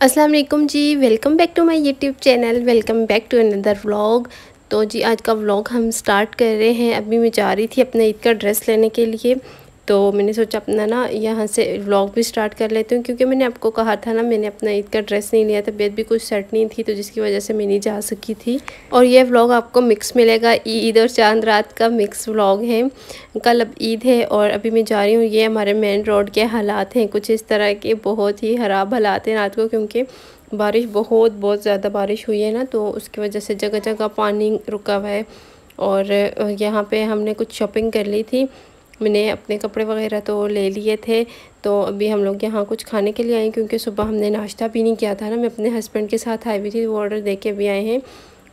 अस्सलाम वालेकुम जी। Welcome back to my YouTube channel. Welcome back to another vlog. तो जी आज का व्लॉग हम स्टार्ट कर रहे हैं। अभी मैं जा रही थी अपने ईद का ड्रेस लेने के लिए, तो मैंने सोचा अपना ना यहाँ से व्लॉग भी स्टार्ट कर लेती हूँ, क्योंकि मैंने आपको कहा था ना मैंने अपना ईद का ड्रेस नहीं लिया, तबीयत भी कुछ सेट नहीं थी, तो जिसकी वजह से मैं नहीं जा सकी थी। और ये व्लॉग आपको मिक्स मिलेगा, ईद और चांद रात का मिक्स व्लॉग है। कल अब ईद है और अभी मैं जा रही हूँ। ये हमारे मेन रोड के हालात हैं कुछ इस तरह के, बहुत ही ख़राब हालात हैं रात को, क्योंकि बारिश बहुत ज़्यादा बारिश हुई है ना, तो उसकी वजह से जगह जगह पानी रुका हुआ है। और यहाँ पे हमने कुछ शॉपिंग कर ली थी, मैंने अपने कपड़े वगैरह तो ले लिए थे। तो अभी हम लोग यहाँ कुछ खाने के लिए आए, क्योंकि सुबह हमने नाश्ता भी नहीं किया था ना, मैं अपने हस्बैंड के साथ आई हुई थी, वो ऑर्डर दे के भी आए हैं।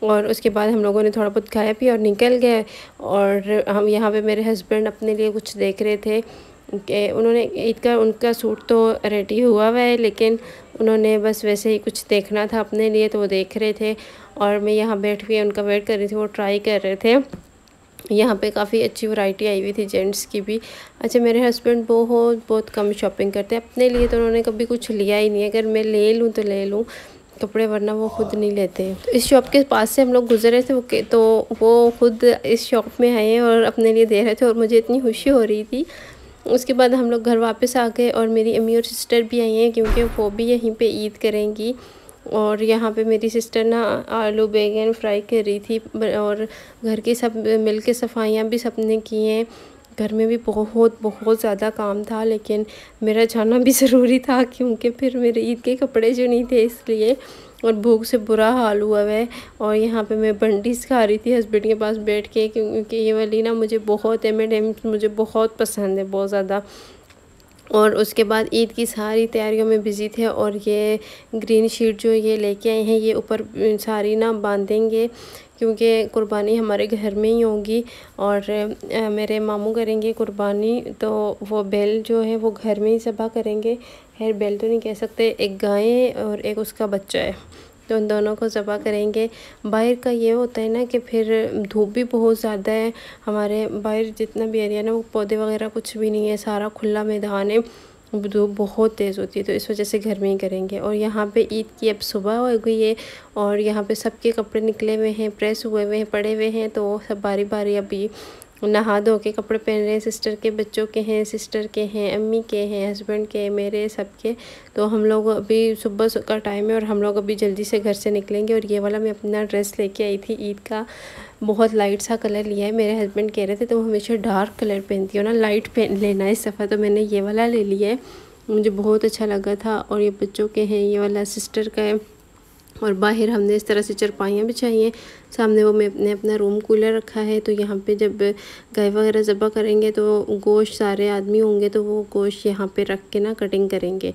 और उसके बाद हम लोगों ने थोड़ा बहुत खाया पिया और निकल गए। और हम यहाँ पे मेरे हस्बैंड अपने लिए कुछ देख रहे थे कि उन्होंने ईद का उनका सूट तो रेडी हुआ हुआ है, लेकिन उन्होंने बस वैसे ही कुछ देखना था अपने लिए, तो वो देख रहे थे। और मैं यहाँ बैठ के उनका वेट कर रही थी, वो ट्राई कर रहे थे। यहाँ पे काफ़ी अच्छी वैरायटी आई हुई थी जेंट्स की भी। अच्छा, मेरे हस्बैंड बहुत कम शॉपिंग करते हैं अपने लिए, तो उन्होंने कभी कुछ लिया ही नहीं। अगर मैं ले लूँ तो ले लूँ कपड़े, वरना वो खुद नहीं लेते। तो इस शॉप के पास से हम लोग गुजरे थे, तो वो खुद इस शॉप में आए हैं और अपने लिए दे रहे थे, और मुझे इतनी खुशी हो रही थी। उसके बाद हम लोग घर वापस आ गए, और मेरी अम्मी और सिस्टर भी आई हैं, क्योंकि वो भी यहीं पे ईद करेंगी। और यहाँ पे मेरी सिस्टर ना आलू बैंगन फ्राई कर रही थी, और घर की सब मिल के सफाइयाँ भी सबने की हैं। घर में भी बहुत ज़्यादा काम था, लेकिन मेरा जाना भी ज़रूरी था, क्योंकि फिर मेरे ईद के कपड़े जो नहीं थे इसलिए। और भूख से बुरा हाल हुआ है। और यहाँ पे मैं बंडीज खा रही थी हस्बैंड के पास बैठ के, क्योंकि ये वाली ना मुझे बहुत M&M's मुझे बहुत पसंद है, बहुत ज़्यादा। और उसके बाद ईद की सारी तैयारियों में बिज़ी थे। और ये ग्रीन शीट जो ये लेके आए हैं, ये ऊपर सारी ना बांधेंगे, क्योंकि कुर्बानी हमारे घर में ही होगी। और मेरे मामू करेंगे कुर्बानी, तो वो बैल जो है वो घर में ही ज़बह करेंगे। खैर बैल तो नहीं कह सकते, एक गाय है और एक उसका बच्चा है, तो उन दोनों को ज़बह करेंगे। बाहर का ये होता है ना कि फिर धूप भी बहुत ज़्यादा है, हमारे बाहर जितना भी एरिया ना वो पौधे वगैरह कुछ भी नहीं है, सारा खुला मैदान है, धूप बहुत तेज़ होती है, तो इस वजह से घर में ही करेंगे। और यहाँ पे ईद की अब सुबह हो गई है, और यहाँ पे सबके कपड़े निकले हुए हैं, प्रेस हुए हुए हैं, पड़े हुए हैं, तो सब बारी बारी अभी नहा धो के कपड़े पहन रहे हैं। सिस्टर के बच्चों के हैं, सिस्टर के हैं, अम्मी के हैं, हस्बैंड के, मेरे सबके। तो हम लोग अभी सुबह का टाइम है, और हम लोग अभी जल्दी से घर से निकलेंगे। और ये वाला मैं अपना ड्रेस लेके आई थी ईद का, बहुत लाइट सा कलर लिया है। मेरे हस्बैंड कह रहे थे तुम हमेशा डार्क कलर पहनती हो ना, लाइट पहन लेना इस दफ़ा, तो मैंने ये वाला ले लिया है, मुझे बहुत अच्छा लगा था। और ये बच्चों के हैं, ये वाला सिस्टर का है। और बाहर हमने इस तरह से चरपाइयाँ बिछाई हैं, सामने वो मैं अपना रूम कूलर रखा है। तो यहाँ पे जब गाय वगैरह ज़बह करेंगे, तो गोश्त सारे आदमी होंगे, तो वो गोश्त यहाँ पे रख के ना कटिंग करेंगे।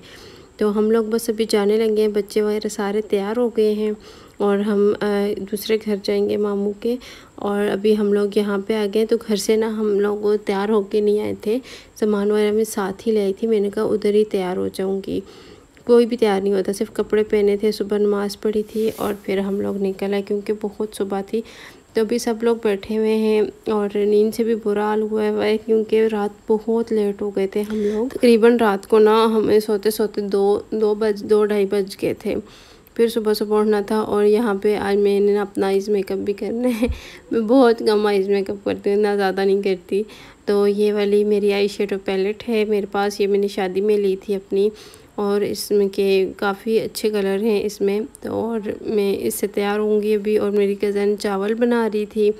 तो हम लोग बस अभी जाने लगे हैं, बच्चे वगैरह सारे तैयार हो गए हैं, और हम दूसरे घर जाएंगे मामू के। और अभी हम लोग यहाँ पे आ गए, तो घर से ना हम लोग तैयार होके नहीं आए थे, सामान वगैरह मैं साथ ही लाई थी, मैंने कहा उधर ही तैयार हो जाऊँगी। कोई भी तैयार नहीं होता, सिर्फ कपड़े पहने थे, सुबह नमाज़ पढ़ी थी, और फिर हम लोग निकल आए, क्योंकि बहुत सुबह थी। तो अभी सब लोग बैठे हुए हैं, और नींद से भी बुरा हाल हुआ है, क्योंकि रात बहुत लेट हो गए थे हम लोग। तकरीबन रात को ना हमें सोते सोते दो ढाई बज गए थे। फिर सुबह सुबह उठना था। और यहाँ पे आज मैंने अपना आइज़ मेकअप भी करना है। मैं बहुत कम आइज़ मेकअप करती हूँ, ना ज़्यादा नहीं करती। तो ये वाली मेरी आई शेडो पैलेट है मेरे पास, ये मैंने शादी में ली थी अपनी, और इसमें के काफ़ी अच्छे कलर हैं इसमें। तो और मैं इससे तैयार होंगी अभी। और मेरी कज़न चावल बना रही थी,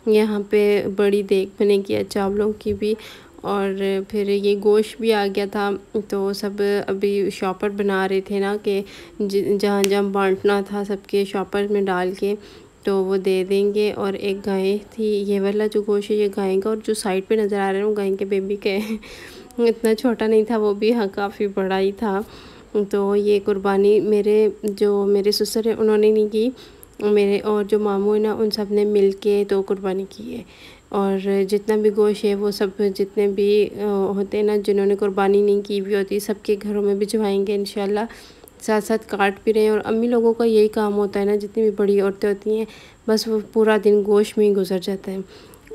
यहाँ पे बड़ी देग बनेगी चावलों की भी। और फिर ये गोश्त भी आ गया था, तो सब अभी शॉपर बना रहे थे ना कि जहाँ जहाँ बांटना था सबके शॉपर में डाल के, तो वो दे देंगे। और एक गाय थी, ये वाला जो गोश्त है ये गाय का, और जो साइड पे नज़र आ रहा है वो गाय के बेबी के इतना छोटा नहीं था वो भी, हाँ काफ़ी बड़ा ही था। तो ये कुर्बानी मेरे ससुर हैं उन्होंने नहीं की, मेरे और जो मामू है ना उन सब ने मिल के तो कुर्बानी की है। और जितना भी गोश्त है वो सब जितने भी होते हैं ना जिन्होंने कुर्बानी नहीं की हुई होती, सबके घरों में भिजवाएंगे इंशाल्लाह। साथ साथ काट भी रहे हैं। और अम्मी लोगों का यही काम होता है ना, जितनी भी बड़ी औरतें होती हैं, बस वो पूरा दिन गोश्त में ही गुजर जाता है।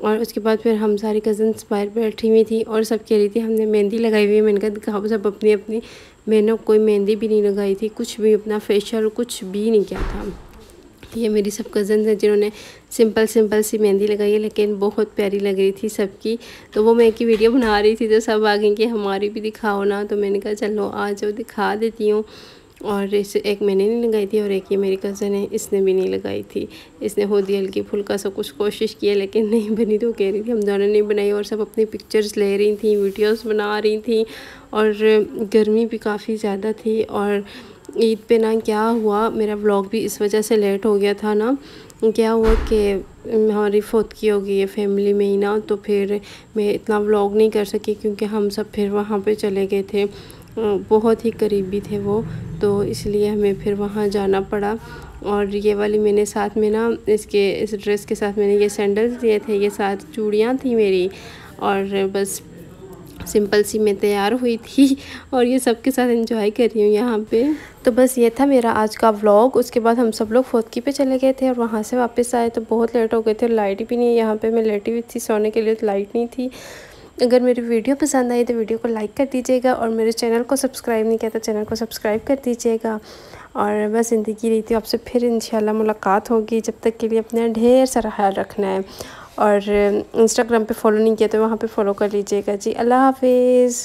और उसके बाद फिर हम सारी कज़न्स बाहर बैठी हुई थी, और सब कह रही थी हमने मेहंदी लगाई हुई है। मैंने कहा दिखाओ सब अपनी अपनी मैंने कोई मेहंदी भी नहीं लगाई थी, कुछ भी अपना फेशियल कुछ भी नहीं किया था। ये मेरी सब कज़न्स हैं जिन्होंने सिंपल सी मेहंदी लगाई है, लेकिन बहुत प्यारी लग रही थी सबकी। तो वो मैं एक ही वीडियो बना रही थी तो सब आ गई कि हमारी भी दिखाओ ना, तो मैंने कहा चलो आ जाओ दिखा देती हूँ। और इसे एक मैंने नहीं लगाई थी और एक ये मेरी कज़न है, इसने भी नहीं लगाई थी। इसने खुद ही हल्की फुल्का सा कुछ कोशिश की है लेकिन नहीं बनी, तो कह रही थी हम दोनों ने बनाई। और सब अपनी पिक्चर्स ले रही थी, वीडियोस बना रही थी, और गर्मी भी काफ़ी ज़्यादा थी। और ईद पे ना क्या हुआ, मेरा व्लॉग भी इस वजह से लेट हो गया था ना, क्या हुआ कि हमारी फौतगी हो गई है फैमिली में ही ना, तो फिर मैं इतना व्लॉग नहीं कर सकी क्योंकि हम सब फिर वहाँ पे चले गए थे, बहुत ही करीबी थे वो, तो इसलिए हमें फिर वहाँ जाना पड़ा। और ये वाली मैंने साथ में ना इस ड्रेस के साथ मैंने ये सैंडल्स दिए थे, ये साथ चूड़ियाँ थी मेरी, और बस सिंपल सी मैं तैयार हुई थी और ये सबके साथ एंजॉय कर रही हूँ यहाँ पे। तो बस ये था मेरा आज का व्लॉग। उसके बाद हम सब लोग फौतगी पे चले गए थे और वहाँ से वापस आए तो बहुत लेट हो गए थे, लाइट भी नहीं है यहाँ पे, मैं लेटी हुई थी सोने के लिए, तो लाइट नहीं थी। अगर मेरी वीडियो पसंद आई तो वीडियो को लाइक कर दीजिएगा, और मेरे चैनल को सब्सक्राइब नहीं किया तो चैनल को सब्सक्राइब कर दीजिएगा। और बस ज़िंदगी रही थी, आपसे फिर इंशाल्लाह मुलाकात होगी। जब तक के लिए अपना ढेर सारा ख्याल रखना है। और इंस्टाग्राम पे फॉलो नहीं किया तो वहाँ पे फॉलो कर लीजिएगा जी। अल्लाह हाफिज़।